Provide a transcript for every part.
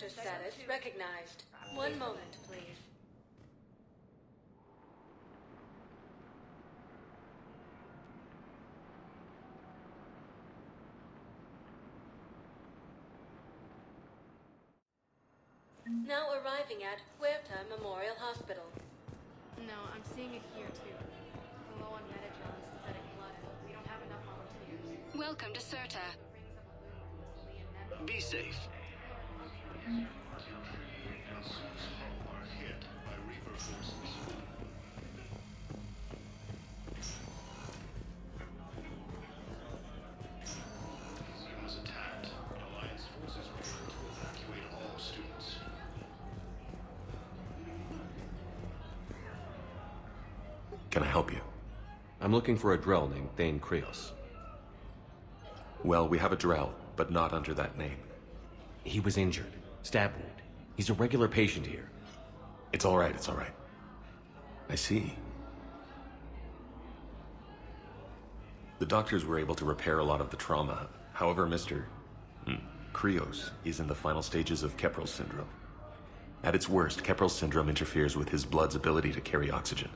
Sector status recognized. One moment, please. Now arriving at Huerta Memorial Hospital. No, I'm seeing it here too. We're low on Medi-gel and synthetic blood. We don't have enough volunteers. Welcome to Certa. Be safe. Can I help you? I'm looking for a Drell named Thane Krios. Well, we have a Drell, but not under that name. He was injured. Stab wound. He's a regular patient here. It's all right, it's all right. I see. The doctors were able to repair a lot of the trauma. However, Mr. Krios is in the final stages of Keprel's syndrome. At its worst, Keprel's syndrome interferes with his blood's ability to carry oxygen.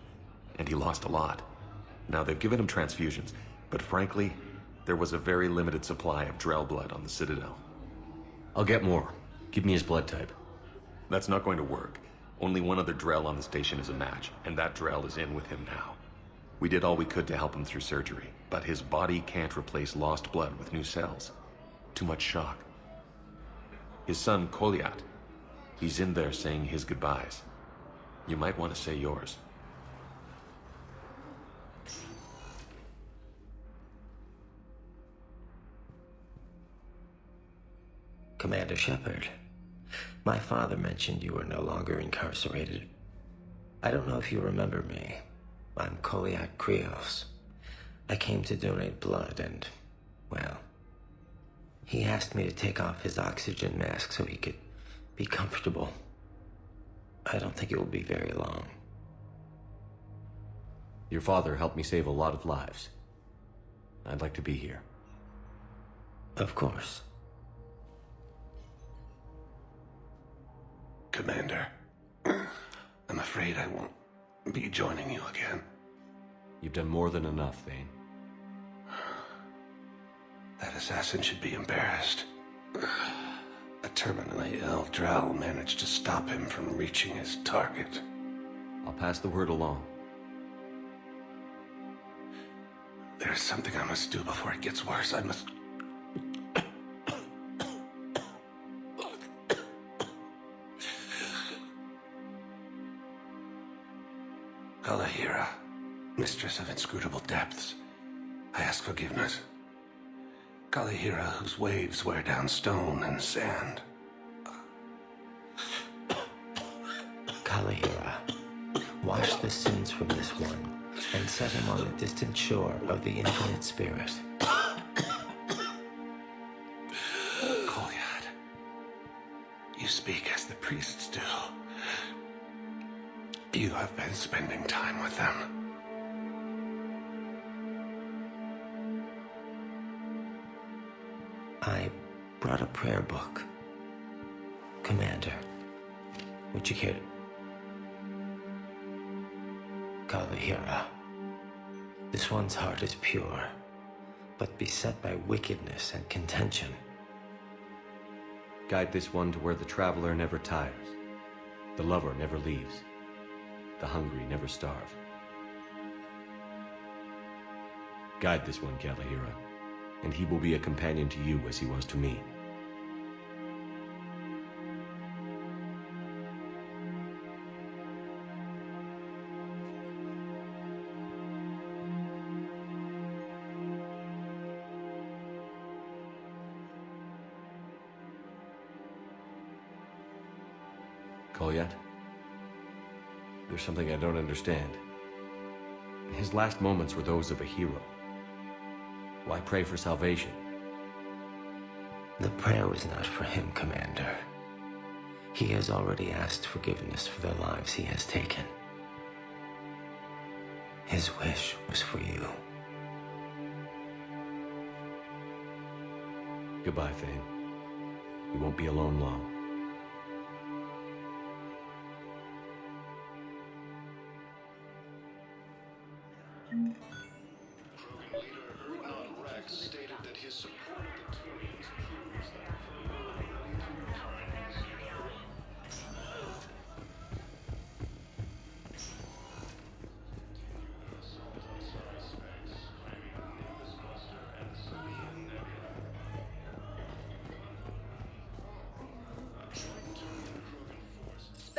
And he lost a lot. Now, they've given him transfusions, but frankly, there was a very limited supply of Drell blood on the Citadel. I'll get more. Give me his blood type. That's not going to work. Only one other Drell on the station is a match, and that Drell is in with him now. We did all we could to help him through surgery, but his body can't replace lost blood with new cells. Too much shock. His son, Kolyat, he's in there saying his goodbyes. You might want to say yours. Commander Shepard, my father mentioned you were no longer incarcerated. I don't know if you remember me. I'm Kolyat Krios. I came to donate blood and, well, he asked me to take off his oxygen mask so he could be comfortable. I don't think it will be very long. Your father helped me save a lot of lives. I'd like to be here. Of course. Commander, I'm afraid I won't be joining you again. You've done more than enough, Thane. That assassin should be embarrassed. A terminally ill Drell managed to stop him from reaching his target. I'll pass the word along. There's something I must do before it gets worse. I must... Kalahira, mistress of inscrutable depths, I ask forgiveness. Kalahira, whose waves wear down stone and sand. Kalahira, wash the sins from this one and set him on the distant shore of the infinite spirit. Kolyat, you speak as the priests do. You have been spending time with them. I brought a prayer book. Commander, would you care to... Kalahira, this one's heart is pure, but beset by wickedness and contention. Guide this one to where the traveler never tires, the lover never leaves, the hungry never starve. Guide this one, Kalahira, and he will be a companion to you as he was to me. Kolyat, there's something I don't understand. His last moments were those of a hero. Why pray for salvation? The prayer was not for him, Commander. He has already asked forgiveness for the lives he has taken. His wish was for you. Goodbye, Thane. You won't be alone long.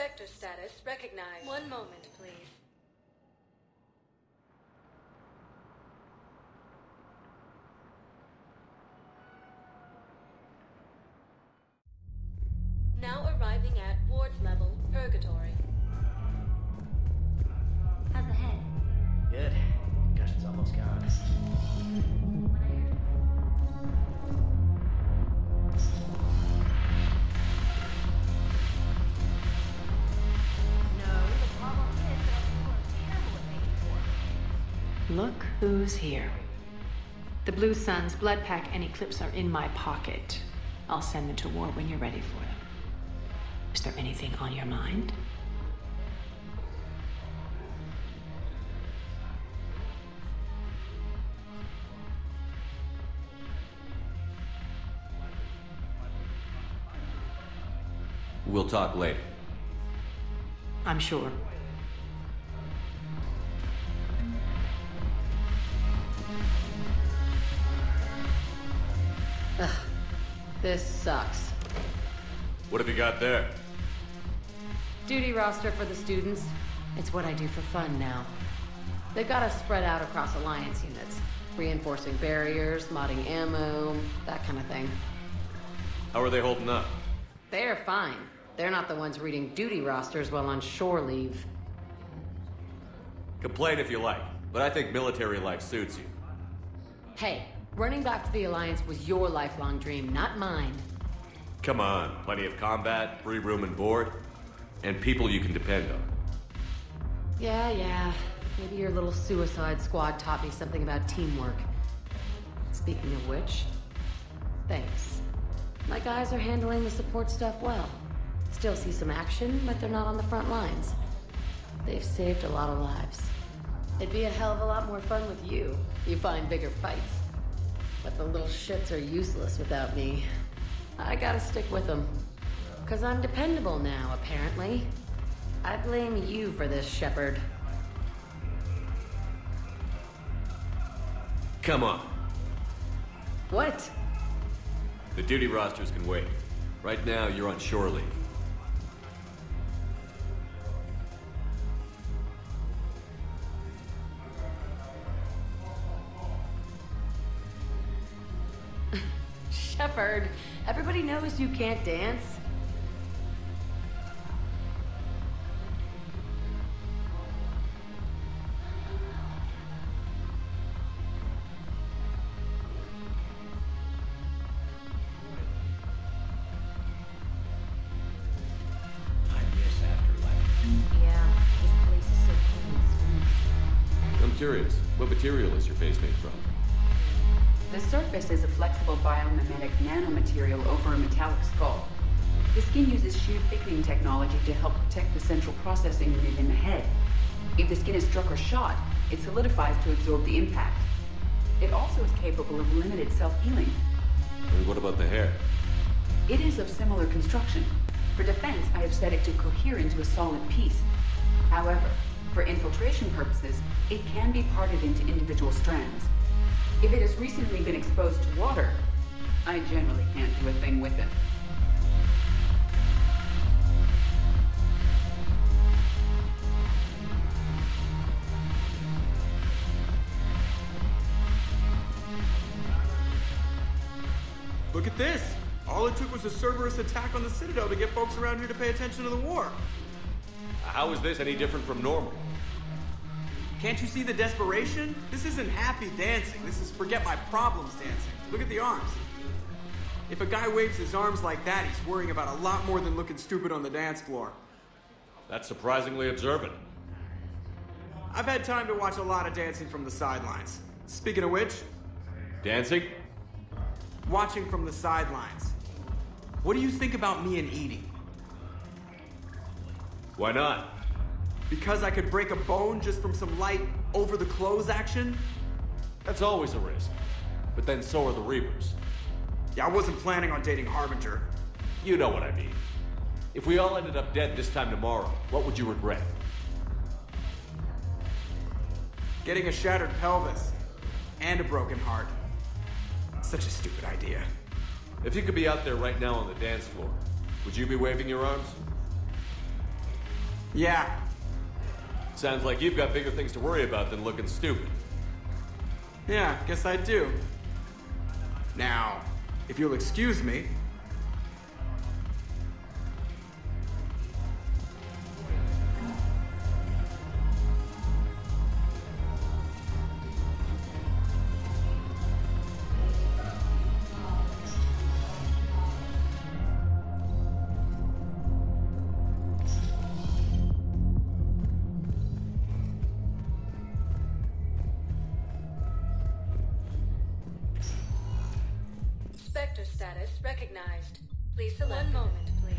Spectre status recognized. One moment, please. Now arriving at ward level purgatory. How's the head? Good. Concussion's almost gone. No, the problem is that you are terrible at making war. Look who's here. The Blue Suns, Blood Pack, and Eclipse are in my pocket. I'll send them to war when you're ready for them. Is there anything on your mind? We'll talk later. I'm sure. This sucks. What have you got there? Duty roster for the students. It's what I do for fun now. They've got us spread out across Alliance units. Reinforcing barriers, modding ammo, that kind of thing. How are they holding up? They're fine. They're not the ones reading duty rosters while on shore leave. Complain if you like, but I think military life suits you. Hey, running back to the Alliance was your lifelong dream, not mine. Come on, plenty of combat, free room and board, and people you can depend on. Yeah. Maybe your little suicide squad taught me something about teamwork. Speaking of which, thanks. My guys are handling the support stuff well. Still see some action, but they're not on the front lines. They've saved a lot of lives. It'd be a hell of a lot more fun with you. You find bigger fights. But the little shits are useless without me. I gotta stick with them. 'Cause I'm dependable now, apparently. I blame you for this, Shepard. Come on. What? The duty rosters can wait. Right now, you're on shore leave. Shepard, everybody knows you can't dance. I'm curious, what material is your face made from? The surface is a flexible biomimetic nanomaterial over a metallic skull. The skin uses shear thickening technology to help protect the central processing unit in the head. If the skin is struck or shot, it solidifies to absorb the impact. It also is capable of limited self-healing. And what about the hair? It is of similar construction. For defense, I have set it to cohere into a solid piece. However, for infiltration purposes, it can be parted into individual strands. If it has recently been exposed to water, I generally can't do a thing with it. Look at this! All it took was a Cerberus attack on the Citadel to get folks around here to pay attention to the war. How is this any different from normal? Can't you see the desperation? This isn't happy dancing. This is forget my problems dancing. Look at the arms. If a guy waves his arms like that, he's worrying about a lot more than looking stupid on the dance floor. That's surprisingly observant. I've had time to watch a lot of dancing from the sidelines. Speaking of which, Dancing? watching from the sidelines. What do you think about me and Edie? Why not? Because I could break a bone just from some light over-the-clothes action? That's always a risk. But then so are the Reapers. Yeah, I wasn't planning on dating Harbinger. You know what I mean. If we all ended up dead this time tomorrow, what would you regret? Getting a shattered pelvis. And a broken heart. Such a stupid idea. If you could be out there right now on the dance floor, would you be waving your arms? Yeah. Sounds like you've got bigger things to worry about than looking stupid. Yeah, guess I do. Now, if you'll excuse me. Spectre status recognized. Please select. One moment, please.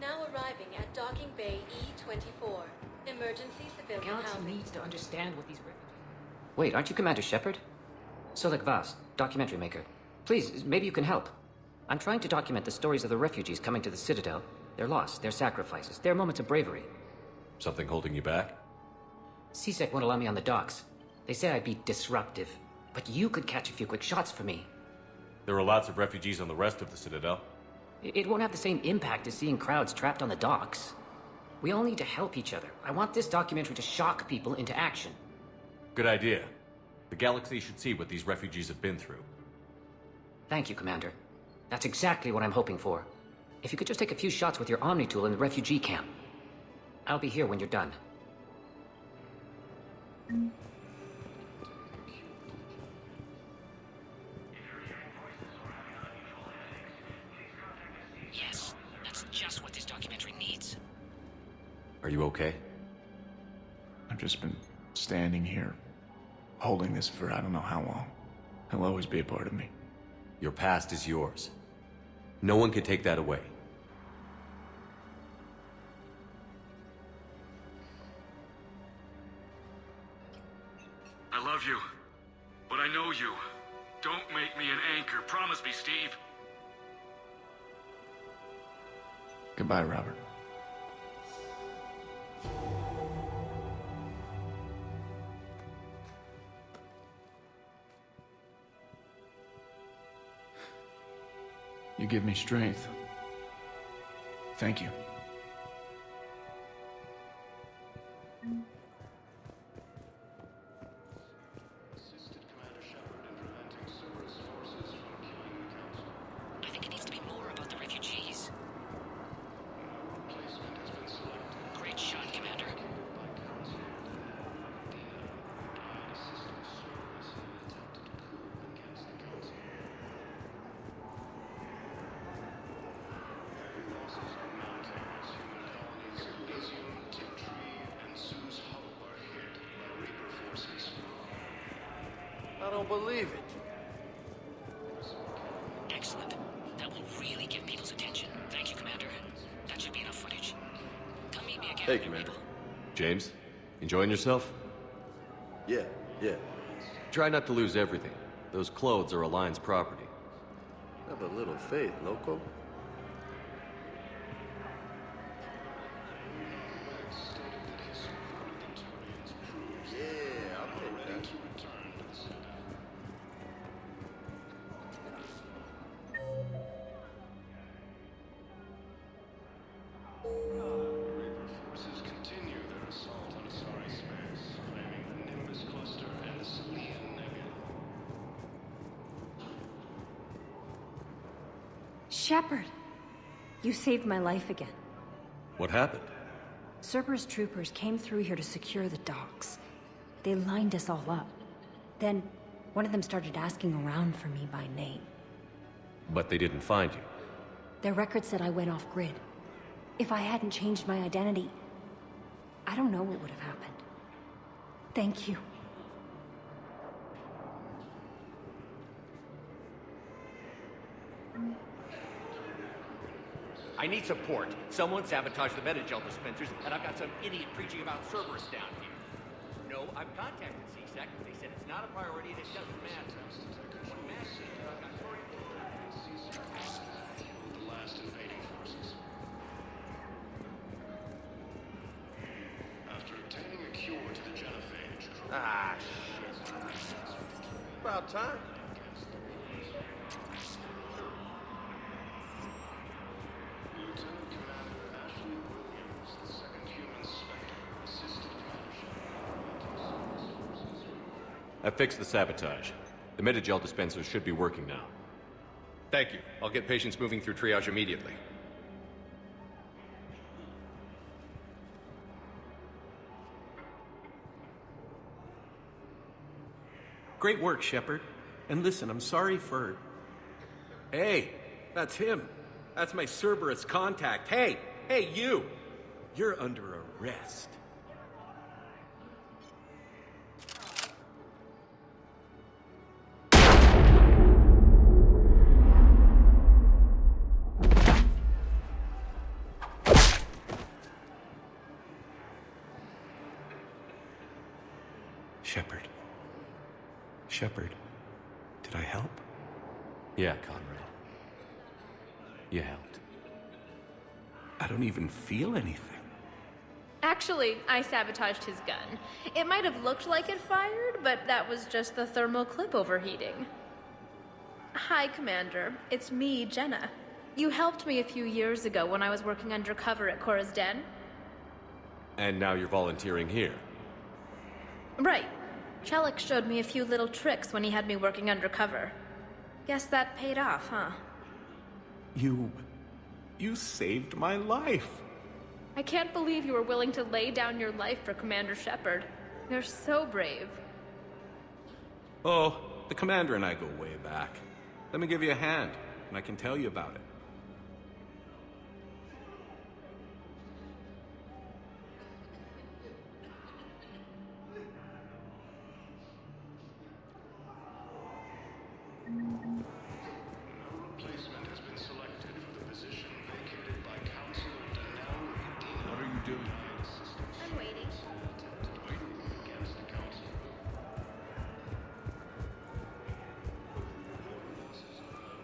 Now arriving at docking bay E24. Emergency civilian Galaxy housing. needs to understand what these refugees... Wait, aren't you Commander Shepard? Solek Vast, documentary maker. Please, maybe you can help. I'm trying to document the stories of the refugees coming to the Citadel. Their loss, their sacrifices, their moments of bravery. Something holding you back? CSEC won't allow me on the docks. They say I'd be disruptive. But you could catch a few quick shots for me. There are lots of refugees on the rest of the Citadel. It won't have the same impact as seeing crowds trapped on the docks. We all need to help each other. I want this documentary to shock people into action. Good idea. The galaxy should see what these refugees have been through. Thank you, Commander. That's exactly what I'm hoping for. If you could just take a few shots with your Omni tool in the refugee camp. I'll be here when you're done. Yes, that's just what this documentary needs. Are you okay? I've just been standing here, holding this for I don't know how long. It'll always be a part of me. Your past is yours. No one can take that away. I love you, but I know you. Don't make me an anchor. Promise me, Steve. Goodbye, Robert. You give me strength. Thank you. I think it needs to be more about the refugees. Great shot, Commander. I don't believe it. Excellent. That will really get people's attention. Thank you, Commander. That should be enough footage. Come meet me again. Hey, Commander. James, enjoying yourself? Yeah. Try not to lose everything. Those clothes are Alliance property. Have a little faith, loco. Yeah, I'll take that. Shepard, you saved my life again. What happened? Cerberus troopers came through here to secure the docks. They lined us all up. Then, one of them started asking around for me by name. But they didn't find you. Their record said I went off-grid. If I hadn't changed my identity, I don't know what would have happened. Thank you. I need support. Someone sabotaged the Metagel dispensers, and I've got some idiot preaching about Cerberus down here. No, I've contacted CSEC. They said it's not a priority and it doesn't matter. What matters is that I've got The last invading forces. After a Ah, shit. About time. I fixed the sabotage. The Metagel dispensers should be working now. Thank you. I'll get patients moving through triage immediately. Great work, Shepard. And listen, I'm sorry for... Hey, that's him. That's my Cerberus contact. Hey, you! You're under arrest. Shepard, did I help? Yeah, Conrad. You helped. I don't even feel anything. Actually, I sabotaged his gun. It might have looked like it fired, but that was just the thermal clip overheating. Hi, Commander. It's me, Jenna. You helped me a few years ago when I was working undercover at Cora's Den. And now you're volunteering here. Right. Chelik showed me a few little tricks when he had me working undercover. Guess that paid off, huh? You saved my life. I can't believe you were willing to lay down your life for Commander Shepard. You're so brave. Oh, the Commander and I go way back. Let me give you a hand, and I can tell you about it.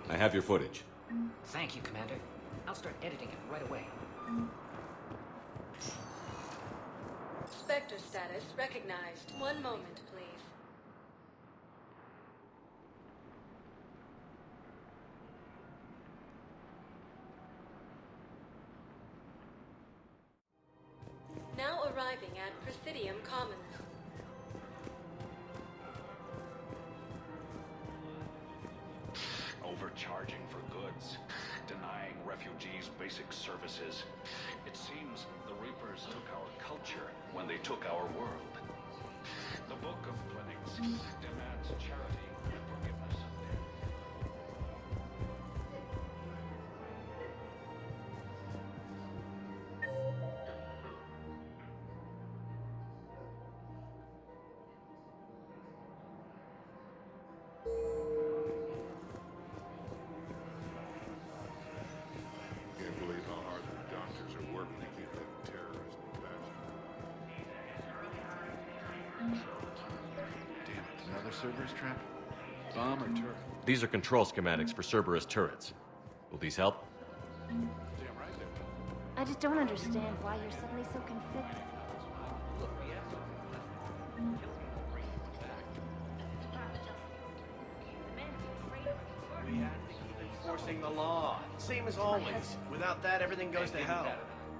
I have your footage. Thank you, Commander. I'll start editing it right away. Spectre status recognized. One moment, please. Now arriving at Presidium Commons. Overcharging for goods, denying refugees basic services. It seems the Reapers took our culture when they took our world. The Book of Clinics demands charity and forgiveness of debt. Can't believe how hard the doctors are working to keep that terrorist back. Damn it, another Cerberus trap? Bomb or turret? These are control schematics for Cerberus turrets. Will these help? Damn right they will. I just don't understand why you're suddenly so conflicted. We have to keep enforcing the law. Same as always. Without that, everything goes to hell.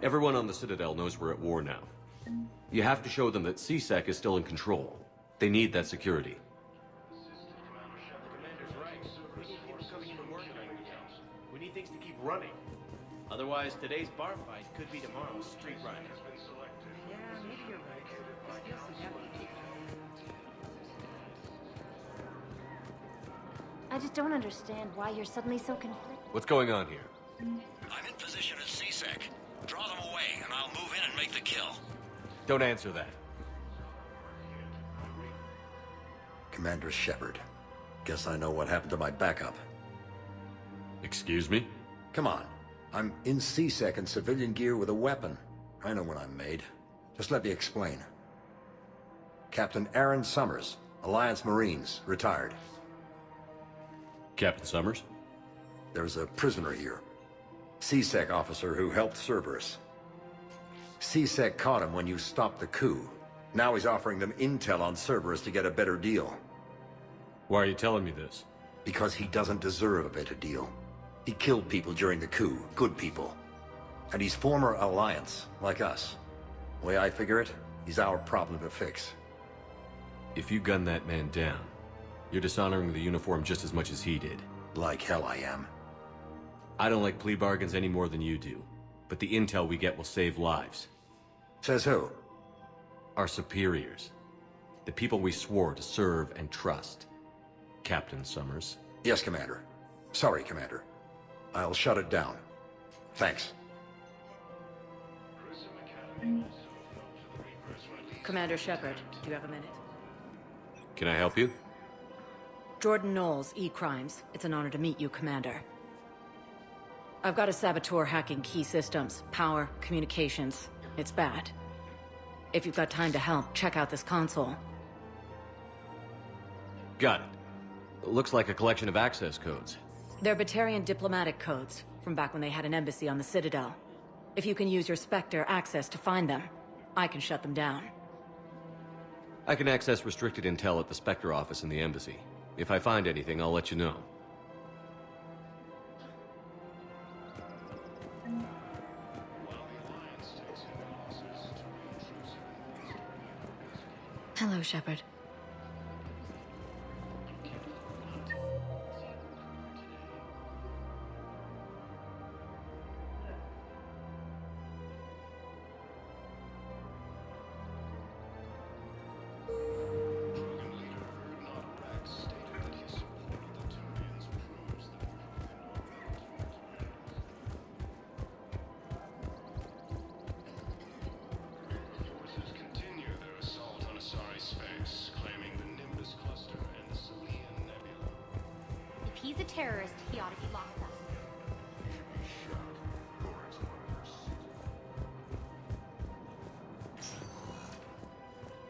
Everyone on the Citadel knows we're at war now. You have to show them that CSEC is still in control. They need that security. Commander's right. We need people coming into work. We need things to keep running. Otherwise, today's bar fight could be tomorrow's street riot. Yeah, maybe you're right. This feels inevitable. I just don't understand why you're suddenly so conflicted. What's going on here? I'm in position at CSEC. Draw them away, and I'll move in and make the kill. Don't answer that. Commander Shepard. Guess I know what happened to my backup. Excuse me? Come on. I'm in CSEC in civilian gear with a weapon. I know what I'm made. Just let me explain. Captain Aaron Summers, Alliance Marines, retired. Captain Summers? There's a prisoner here. CSEC officer who helped Cerberus. CSEC caught him when you stopped the coup. Now he's offering them intel on Cerberus to get a better deal. Why are you telling me this? Because he doesn't deserve a better deal. He killed people during the coup, good people. And he's former Alliance, like us. The way I figure it, he's our problem to fix. If you gun that man down, you're dishonoring the uniform just as much as he did. Like hell I am. I don't like plea bargains any more than you do, but the intel we get will save lives. Says who? Our superiors. The people we swore to serve and trust. Captain Summers. Yes, Commander. Sorry, Commander. I'll shut it down. Thanks. Commander Shepard, do you have a minute? Can I help you? Jordan Knowles, E-Crimes. It's an honor to meet you, Commander. I've got a saboteur hacking key systems, power, communications. It's bad. If you've got time to help, check out this console. Got it. Looks like a collection of access codes. They're Batarian diplomatic codes, from back when they had an embassy on the Citadel. If you can use your Spectre access to find them, I can shut them down. I can access restricted intel at the Spectre office in the embassy. If I find anything, I'll let you know. Hello, Shepard. If he's a terrorist, he ought to be locked up.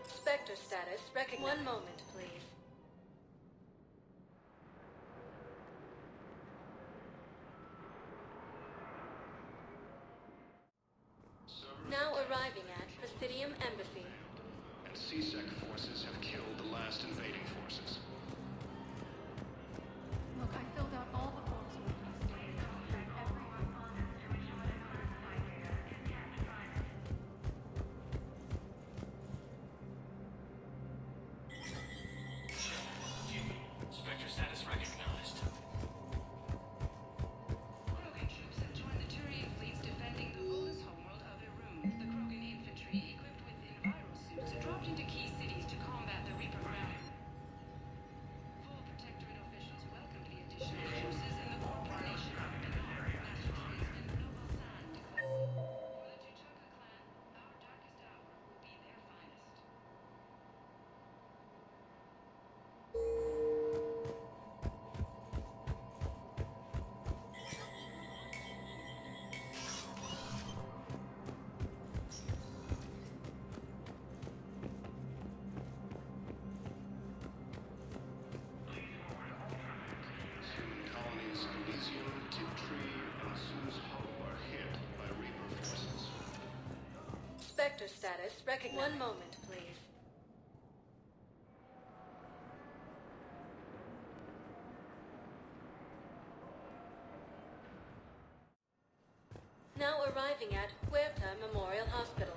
Spectre status recognized. One moment, please. Now arriving at Presidium Embassy. And CSEC forces have killed the last invading forces. Look, I filled out all the forms with these dates. Spectre status recognized. Krogan troops have joined the Turian fleets defending the lawless homeworld of Irun. The Krogan infantry, equipped with enviro suits, dropped into key cities to combat the Reaper ground. Full Protectorate officials welcomed the addition of forces in the corporate nation. Master Trace and Noble Sand declared, for the Tuchaka clan, our darkest hour will be their finest. Human colonies Elysium, Tiptree, and Sue's Hollow are hit by Reaper forces. Spectre status recognized. One moment, please. Now arriving at Huerta Memorial Hospital.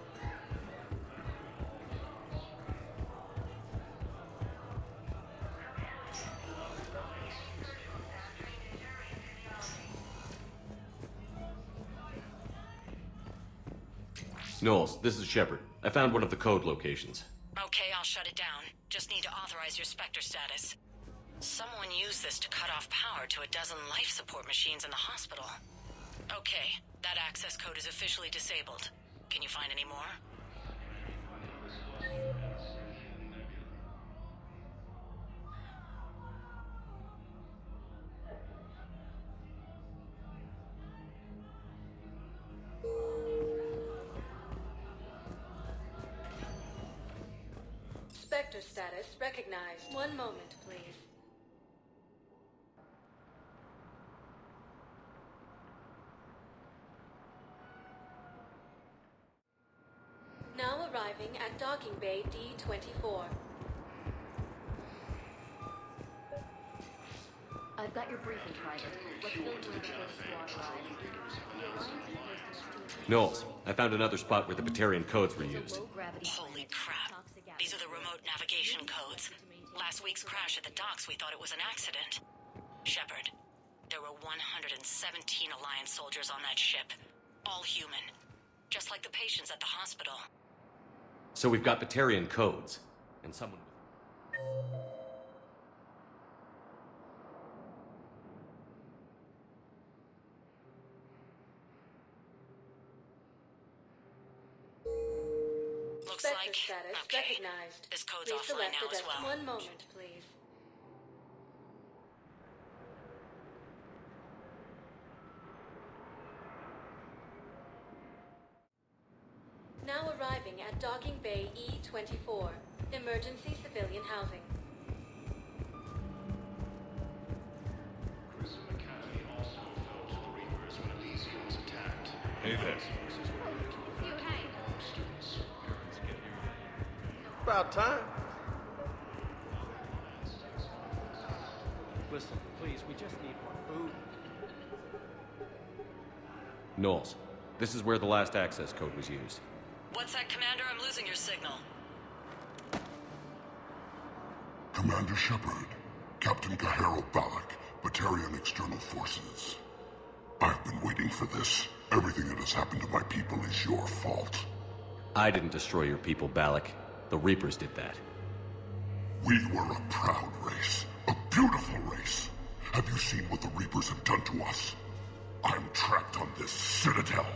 Knowles, this is Shepard. I found one of the code locations. Okay, I'll shut it down. Just need to authorize your Spectre status. Someone used this to cut off power to a dozen life support machines in the hospital. Okay, that access code is officially disabled. Can you find any more? Spectre status recognized. One moment, please. Now arriving at docking bay D24. I've got your briefing, Private. Let's go to the squad arrives. Knowles, I found another spot where the Batarian codes were used. Holy crap. These are the remote navigation codes. Last week's crash at the docks, we thought it was an accident. Shepard, there were 117 Alliance soldiers on that ship. All human. Just like the patients at the hospital. So we've got Batarian codes. And someone... Looks Spectre like... status Okay. recognized. This code's Please offline select now the as desk. well. One moment, please. Now arriving at docking bay E24. Emergency civilian housing. Hey there. About time. Listen, please, we just need more food. Knowles, this is where the last access code was used. What's that, Commander? I'm losing your signal. Commander Shepard, Captain Kahero Balak, Batarian External Forces. I've been waiting for this. Everything that has happened to my people is your fault. I didn't destroy your people, Balak. The Reapers did that. We were a proud race, a beautiful race. Have you seen what the Reapers have done to us? I'm trapped on this citadel.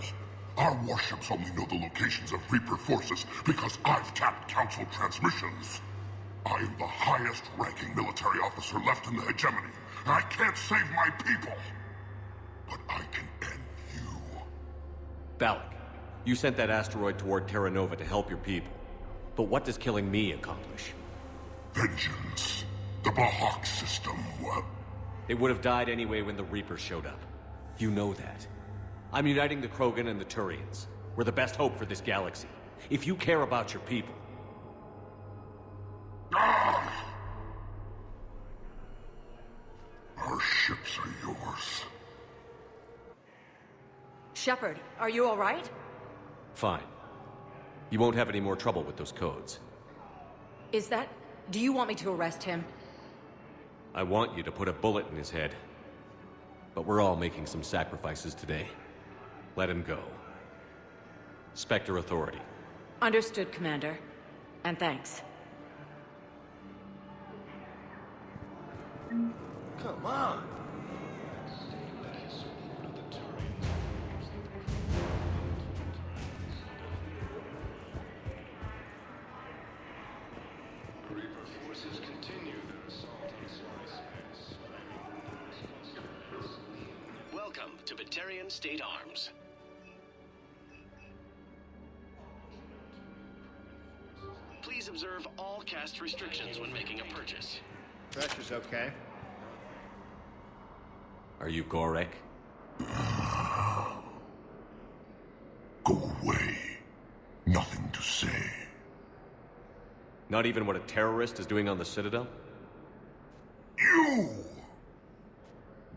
Our warships only know the locations of Reaper forces because I've tapped Council transmissions. I am the highest-ranking military officer left in the hegemony, and I can't save my people. But I can end you. Balak, you sent that asteroid toward Terra Nova to help your people. But what does killing me accomplish? Vengeance. The Bahak system, well... They would have died anyway when the Reapers showed up. You know that. I'm uniting the Krogan and the Turians. We're the best hope for this galaxy. If you care about your people... Our ships are yours. Shepard, are you all right? Fine. You won't have any more trouble with those codes. Is that... Do you want me to arrest him? I want you to put a bullet in his head. But we're all making some sacrifices today. Let him go. Spectre Authority. Understood, Commander. And thanks. Come on. Reaper forces continue their assault on space. Welcome to Batarian State Arms. Please observe all caste restrictions when making a purchase. Pressure's okay. Are you Gorek? Go away. Nothing to say. Not even what a terrorist is doing on the Citadel? You!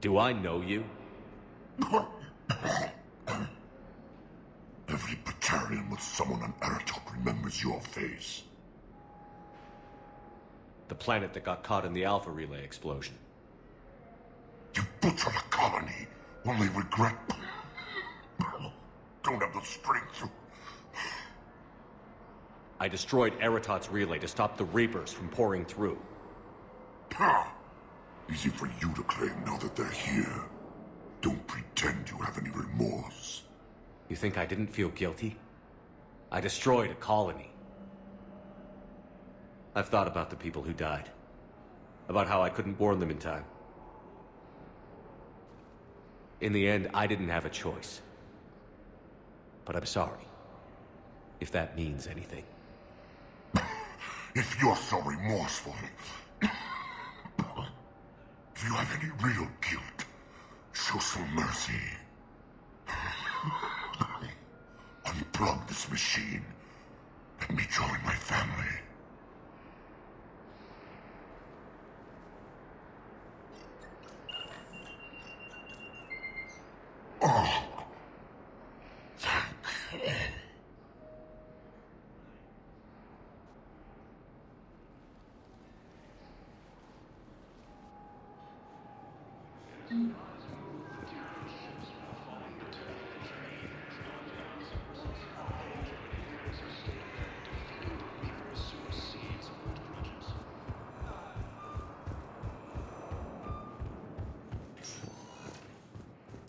Do I know you? Every Batarian with someone on Aratok remembers your face. The planet that got caught in the Alpha Relay explosion. You butchered a colony, only regret... Don't have the strength to... I destroyed Eratot's relay to stop the Reapers from pouring through. Ha! Easy for you to claim now that they're here. Don't pretend you have any remorse. You think I didn't feel guilty? I destroyed a colony. I've thought about the people who died. About how I couldn't warn them in time. In the end, I didn't have a choice. But I'm sorry. If that means anything. If you're so remorseful... if you have any real guilt, show some mercy. Unplug this machine Let me join my family. Oh. Thank you.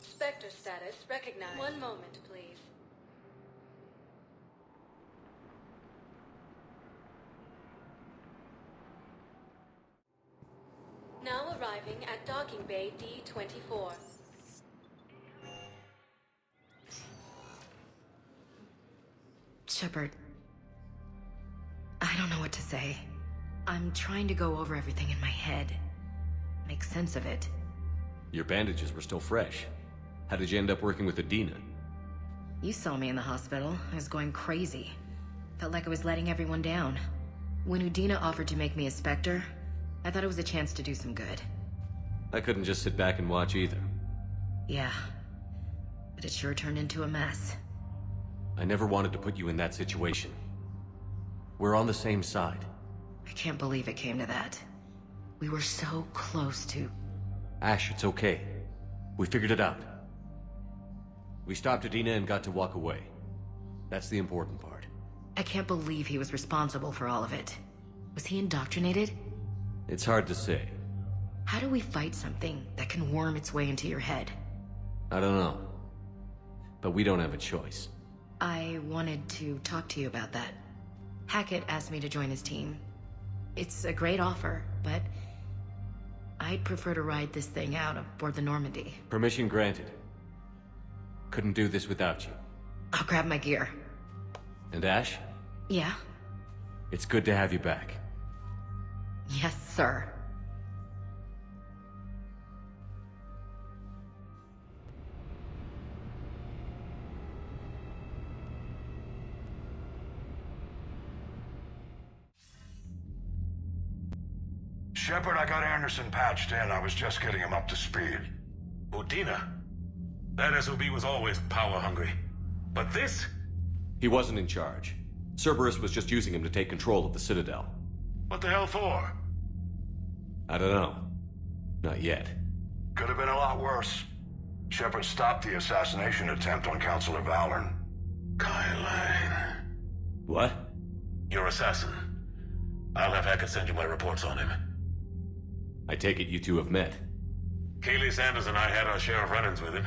Spectre status recognized. One moment, please. Now arriving at docking bay D-24. Shepard, I don't know what to say. I'm trying to go over everything in my head. Make sense of it. Your bandages were still fresh. How did you end up working with Adina? You saw me in the hospital. I was going crazy. Felt like I was letting everyone down. When Udina offered to make me a Spectre, I thought it was a chance to do some good. I couldn't just sit back and watch either. Yeah. But it sure turned into a mess. I never wanted to put you in that situation. We're on the same side. I can't believe it came to that. We were so close to... Ash, it's okay. We figured it out. We stopped Adina and got to walk away. That's the important part. I can't believe he was responsible for all of it. Was he indoctrinated? It's hard to say. How do we fight something that can worm its way into your head? I don't know. But we don't have a choice. I wanted to talk to you about that. Hackett asked me to join his team. It's a great offer, but I'd prefer to ride this thing out aboard the Normandy. Permission granted. Couldn't do this without you. I'll grab my gear. And Ash? Yeah? It's good to have you back. Yes, sir. Shepard, I got Anderson patched in. I was just getting him up to speed. Udina? That SOB was always power-hungry. But this? He wasn't in charge. Cerberus was just using him to take control of the Citadel. What the hell for? I don't know. Not yet. Could have been a lot worse. Shepard stopped the assassination attempt on Councilor Valorn. Kyle. What? Your assassin. I'll have Hackett send you my reports on him. I take it you two have met. Kaylee Sanders and I had our share of run-ins with him.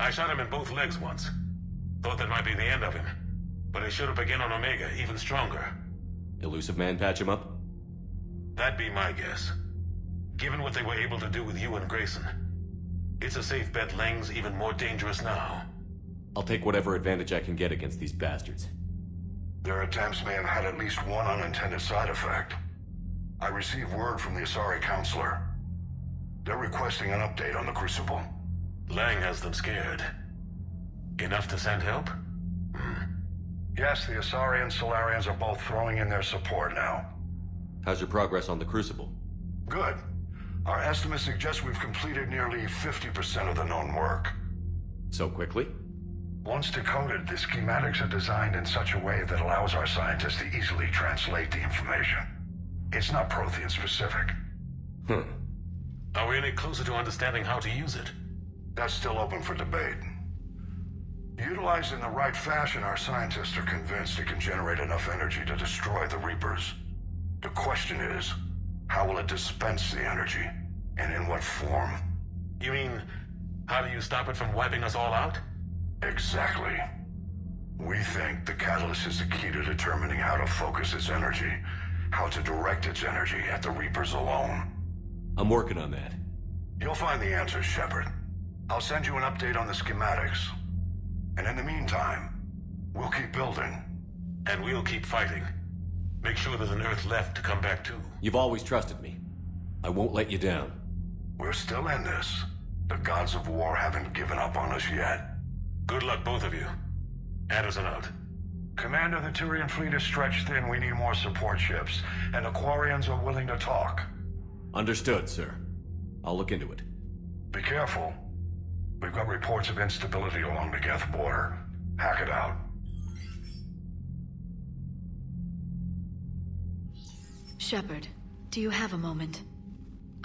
I shot him in both legs once. Thought that might be the end of him. But he should have begun on Omega, even stronger. Elusive Man patch him up? That'd be my guess. Given what they were able to do with you and Grayson. It's a safe bet Lang's even more dangerous now. I'll take whatever advantage I can get against these bastards. Their attempts may have had at least one unintended side effect. I received word from the Asari Counselor. They're requesting an update on the Crucible. Lang has them scared. Enough to send help? Yes, the Asari and Solarians are both throwing in their support now. How's your progress on the Crucible? Good. Our estimates suggest we've completed nearly 50% of the known work. So quickly? Once decoded, the schematics are designed in such a way that allows our scientists to easily translate the information. It's not Prothean specific. Are we any closer to understanding how to use it? That's still open for debate. Utilized in the right fashion, our scientists are convinced it can generate enough energy to destroy the Reapers. The question is, how will it dispense the energy? And in what form? You mean, how do you stop it from wiping us all out? Exactly. We think the catalyst is the key to determining how to focus its energy, how to direct its energy at the Reapers alone. I'm working on that. You'll find the answers, Shepard. I'll send you an update on the schematics. And in the meantime, we'll keep building. And we'll keep fighting. Make sure there's an Earth left to come back to. You've always trusted me. I won't let you down. We're still in this. The gods of war haven't given up on us yet. Good luck, both of you. Anderson out. Commander, the Tyrian fleet is stretched thin. We need more support ships. And the Quarians are willing to talk. Understood, sir. I'll look into it. Be careful. We've got reports of instability along the Geth border. Hack it out. Shepard, do you have a moment?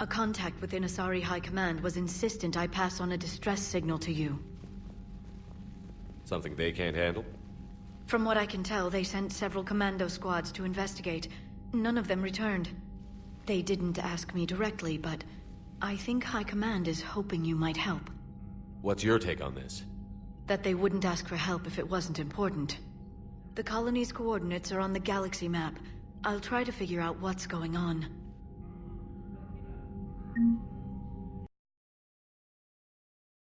A contact within Asari High Command was insistent I pass on a distress signal to you. Something they can't handle? From what I can tell, they sent several commando squads to investigate. None of them returned. They didn't ask me directly, but I think High Command is hoping you might help. What's your take on this? That they wouldn't ask for help if it wasn't important. The colony's coordinates are on the galaxy map. I'll try to figure out what's going on.